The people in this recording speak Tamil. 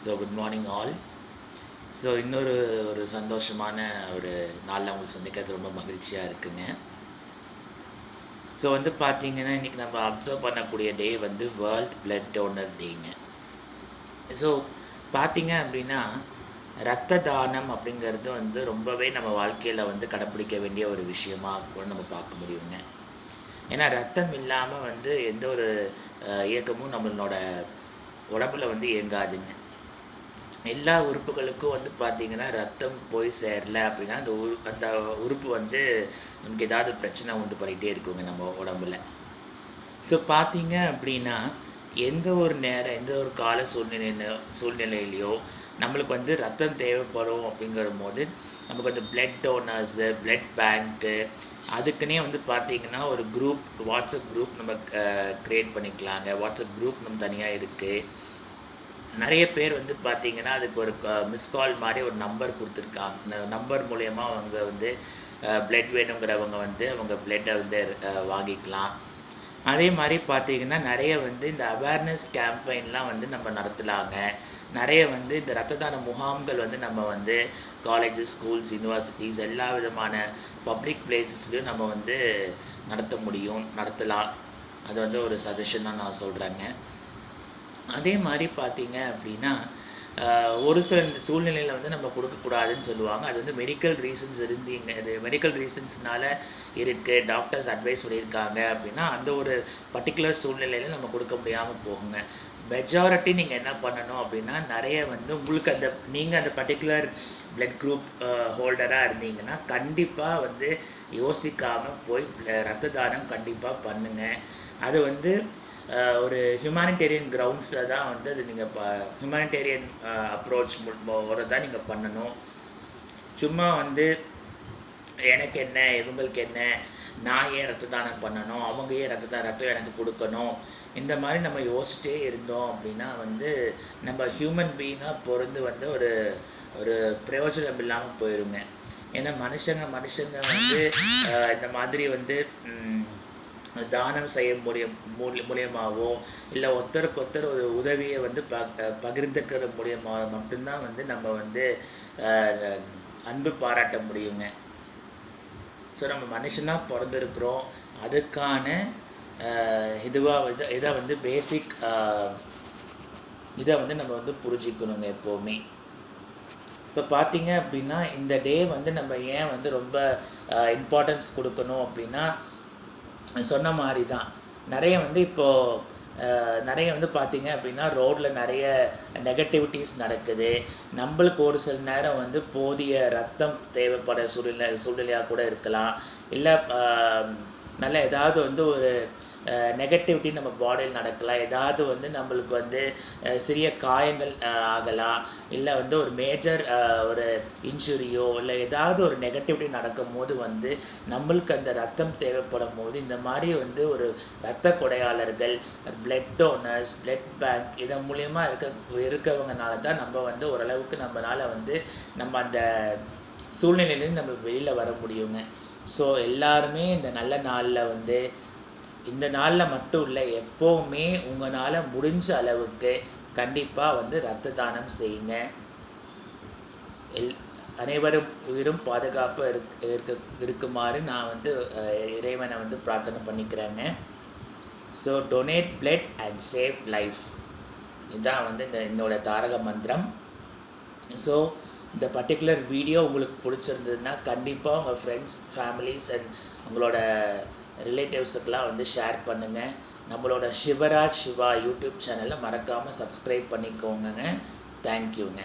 So good morning all. So இன்னொரு ஒரு சந்தோஷமான ஒரு நாளில் உங்களுக்கு சந்திக்கிறது ரொம்ப மகிழ்ச்சியாக இருக்குங்க. ஸோ பார்த்தீங்கன்னா இன்றைக்கி நம்ம அப்சர்வ் பண்ணக்கூடிய டே வேர்ல்ட் பிளட் டோனர் டேங்க. ஸோ பார்த்தீங்க அப்படின்னா இரத்த தானம் அப்படிங்கிறது ரொம்பவே நம்ம வாழ்க்கையில் கடைப்பிடிக்க வேண்டிய ஒரு விஷயமாக கூட நம்ம பார்க்க முடியுங்க. ஏன்னா ரத்தம் இல்லாமல் எந்த ஒரு இயக்கமும் நம்மளோட உடம்புல இயங்காதுங்க. எல்லா உறுப்புகளுக்கும் பார்த்தீங்கன்னா ரத்தம் போய் சேரல அப்படின்னா அந்த உறுப்பு நமக்கு ஏதாவது பிரச்சனை உண்டு பண்ணிகிட்டே இருக்குங்க நம்ம உடம்புல. ஸோ பார்த்தீங்க அப்படின்னா எந்த ஒரு நேரம் எந்த ஒரு கால சூழ்நிலையிலையோ நம்மளுக்கு ரத்தம் தேவைப்படும் அப்படிங்கிற போது நமக்கு பிளட் டோனர்ஸு பிளட் பேங்க்கு அதுக்குன்னே பார்த்தீங்கன்னா ஒரு குரூப் வாட்ஸ்அப் குரூப் நம்ம க்ரியேட் பண்ணிக்கலாங்க. வாட்ஸ்அப் குரூப் நம்ம தனியாக இருக்குது. நிறைய பேர் பார்த்தீங்கன்னா அதுக்கு ஒரு மிஸ் கால் மாதிரி ஒரு நம்பர் கொடுத்துருக்காங்க. நம்பர் மூலயமா அவங்க பிளட் வேணுங்கிறவங்க அவங்க பிளட்டை வாங்கிக்கலாம். அதே மாதிரி பார்த்தீங்கன்னா நிறைய இந்த அவேர்னஸ் கேம்பெயின்லாம் நம்ம நடத்தலாங்க. நிறைய இந்த இரத்த தான முகாம்கள் நம்ம காலேஜஸ், ஸ்கூல்ஸ், யூனிவர்சிட்டிஸ் எல்லா விதமான பப்ளிக் பிளேசஸ்லையும் நம்ம நடத்தலாம். அது ஒரு சஜஷனாக நான் சொல்கிறேங்க. அதே மாதிரி பார்த்தீங்க அப்படின்னா ஒரு சில சூழ்நிலையில் நம்ம கொடுக்கக்கூடாதுன்னு சொல்லுவாங்க. அது மெடிக்கல் ரீசன்ஸ் இது மெடிக்கல் ரீசன்ஸ்னால இருக்குது, டாக்டர்ஸ் அட்வைஸ் பண்ணியிருக்காங்க அப்படின்னா அந்த ஒரு பர்டிகுலர் சூழ்நிலையில் நம்ம கொடுக்க முடியாமல் போகுங்க. மெஜாரிட்டி நீங்கள் என்ன பண்ணணும் அப்படின்னா நிறைய உங்களுக்கு நீங்கள் அந்த பர்டிகுலர் பிளட் குரூப் ஹோல்டராக இருந்தீங்கன்னா கண்டிப்பாக யோசிக்காமல் போய் ரத்த தானம் கண்டிப்பாக பண்ணுங்கள். அது ஒரு ஹியூமானிட்டேரியன் கிரவுண்ட்ஸில் தான் அது நீங்கள் ஹியூமானிட்டேரியன் அப்ரோச் தான் நீங்கள் பண்ணணும். சும்மா எனக்கு என்ன இவங்களுக்கு என்ன, நான் ஏன் ரத்த தானம் பண்ணணும், அவங்க ஏன் ரத்தம் எனக்கு கொடுக்கணும், இந்த மாதிரி நம்ம யோசிச்சிட்டே இருந்தோம் அப்படின்னா நம்ம ஹியூமன் பீயிங்காக பிறந்து ஒரு ஒரு பிரயோஜனம் இல்லாமல் போயிடுங்க. ஏன்னா மனுஷங்க இந்த மாதிரி தானம் செய்ய மூலியமாகவோ இல்லை ஒருத்தருக்கு ஒரு உதவியை பகிர்ந்துக்கிற மூலியமாக மட்டும்தான் நம்ம அன்பு பாராட்ட முடியுங்க. ஸோ நம்ம மனுஷனாக பிறந்திருக்கிறோம், அதுக்கான இதை பேசிக் இதை நம்ம புரிஞ்சிக்கணுங்க எப்போவுமே. இப்போ பார்த்தீங்க அப்படின்னா இந்த டே நம்ம ஏன் ரொம்ப இம்பார்ட்டன்ஸ் கொடுக்கணும் அப்படின்னா சொன்ன மாதிரி தான் நிறைய இப்போது நிறைய பார்த்தீங்க அப்படின்னா ரோட்டில் நிறைய நெகட்டிவிட்டிஸ் நடக்குது. நம்மளுக்கு ஒரு சில நேரம் போதிய ரத்தம் தேவைப்பட சூழ்நிலையாக கூட இருக்கலாம். இல்லை நல்ல ஏதாவது ஒரு நெகட்டிவிட்டி நம்ம பாடியில் நடக்கலாம். ஏதாவது நம்மளுக்கு சிறிய காயங்கள் ஆகலாம். இல்லை ஒரு மேஜர் ஒரு இன்ஜுரியோ இல்லை ஏதாவது ஒரு நெகட்டிவிட்டி நடக்கும் போது நம்மளுக்கு அந்த ரத்தம் தேவைப்படும் போது இந்த மாதிரி ஒரு இரத்த கொடையாளர்கள், பிளட் டோனர்ஸ், பிளட் பேங்க் இதன் மூலயமா இருக்கவங்கனால தான் நம்ம ஓரளவுக்கு நம்மளால் நம்ம அந்த சூழ்நிலையிலேருந்து நம்ம வெளியில் வர முடியுங்க. ஸோ எல்லாருமே இந்த நல்ல நாளில் இந்த நாளில் மட்டும் இல்லை, எப்போவுமே உங்களால் முடிஞ்ச அளவுக்கு கண்டிப்பாக இரத்த தானம் செய்யுங்க. அனைவரும் உயிரும் பாதுகாப்பாக இருக்குமாறு நான் இறைவனை பிரார்த்தனை பண்ணிக்கிறேங்க. So donate blood and save life, இதுதான் என்னோட தாரக மந்திரம். ஸோ இந்த பர்டிகுலர் வீடியோ உங்களுக்கு பிடிச்சிருந்ததுன்னா கண்டிப்பாக உங்கள் ஃப்ரெண்ட்ஸ், ஃபேமிலிஸ் அண்ட் உங்களோட ரிலேட்டிவ்ஸுக்கெலாம் ஷேர் பண்ணுங்கள். நம்மளோட சிவராஜ் சிவா யூடியூப் சேனலை மறக்காமல் சப்ஸ்கிரைப் பண்ணிக்கோங்க. தேங்க்யூங்க.